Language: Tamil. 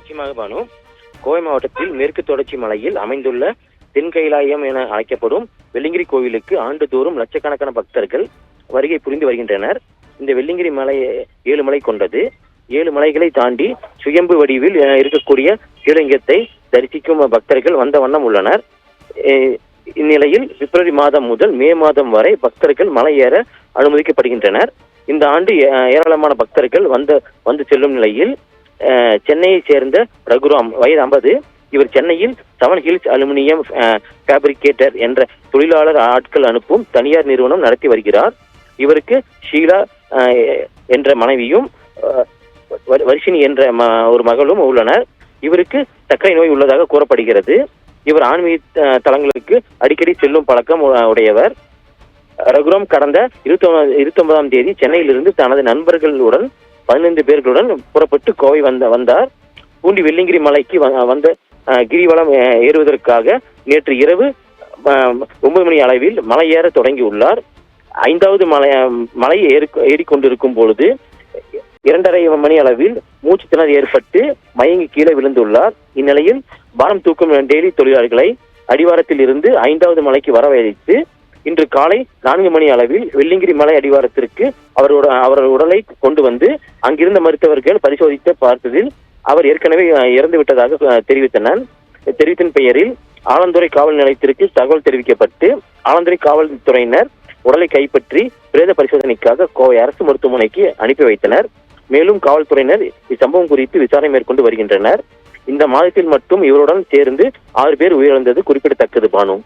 நிச்சயமாக பானு. கோவை மாவட்டத்தில் மேற்கு தொடர்ச்சி மலையில் அமைந்துள்ள தென்கைலாயம் என அழைக்கப்படும் வெள்ளிங்கிரி கோவிலுக்கு ஆண்டுதோறும் லட்சக்கணக்கான பக்தர்கள் வருகை புரிந்து வருகின்றனர். இந்த வெள்ளிங்கிரி மலை 7 மலை கொண்டது. 7 மலைகளை தாண்டி சுயம்பு வடிவில் இருக்கக்கூடிய சிவலிங்கத்தை தரிசிக்கும் பக்தர்கள் வந்த வண்ணம் உள்ளனர். இந்நிலையில் பிப்ரவரி மாதம் முதல் மே மாதம் வரை பக்தர்கள் மலை ஏற அனுமதிக்கப்படுகின்றனர். இந்த ஆண்டு ஏராளமான பக்தர்கள் வந்து செல்லும் நிலையில் சென்னையை சேர்ந்த ரகுராம், வயது 50. இவர் சென்னையில் 7 ஹில்ஸ் அலுமினியம் ஃபேப்ரிகேட்டர் என்ற தொழிலாளர் ஆட்கள் அனுப்பும் தனியார் நிறுவனம் நடத்தி வருகிறார். இவருக்கு ஷீலா என்ற மனைவியும் வர்ஷினி என்ற ஒரு மகளும் உள்ளனர். இவருக்கு சர்க்கரை நோய் உள்ளதாக கூறப்படுகிறது. இவர் ஆன்மீக தலங்களுக்கு அடிக்கடி செல்லும் பழக்கம் உடையவர். ரகுராம் கடந்த 29ஆம் தேதி சென்னையிலிருந்து தனது நண்பர்களுடன் 15 பேர்களுடன் புறப்பட்டு கோவை வந்தார். பூண்டி வெள்ளிங்கிரி மலைக்கு வந்த கிரிவலம் ஏறுவதற்காக நேற்று இரவு 9 மணி அளவில் மலை ஏற தொடங்கியுள்ளார். 5வது மலை ஏறிக்கொண்டிருக்கும் பொழுது 2:30 மணி அளவில் மூச்சு திணறல் ஏற்பட்டு மயங்கி கீழே விழுந்துள்ளார். இந்நிலையில் பாரம் தூக்கும் டெய்லி தொழிலாளர்களை அடிவாரத்தில் இருந்து 5வது மலைக்கு வரவழைத்து இன்று காலை 4 மணி அளவில் வெள்ளிங்கிரி மலை அடிவாரத்திற்கு அவர் உடலை கொண்டு வந்து அங்கிருந்த மருத்துவர்கள் பரிசோதித்து பார்த்ததில் அவர் ஏற்கனவே இறந்து விட்டதாக தெரிவித்தின் பெயரில் ஆலந்துறை காவல் நிலையத்திற்கு தகவல் தெரிவிக்கப்பட்டு ஆலந்துறை காவல்துறையினர் உடலை கைப்பற்றி பிரேத பரிசோதனைக்காக கோவை அரசு மருத்துவமனைக்கு அனுப்பி வைத்தனர். மேலும் காவல்துறையினர் இச்சம்பவம் குறித்து விசாரணை மேற்கொண்டு வருகின்றனர். இந்த மாதத்தில் மட்டும் இவருடன் சேர்ந்து 6 பேர் உயிரிழந்தது குறிப்பிடத்தக்கது பானு.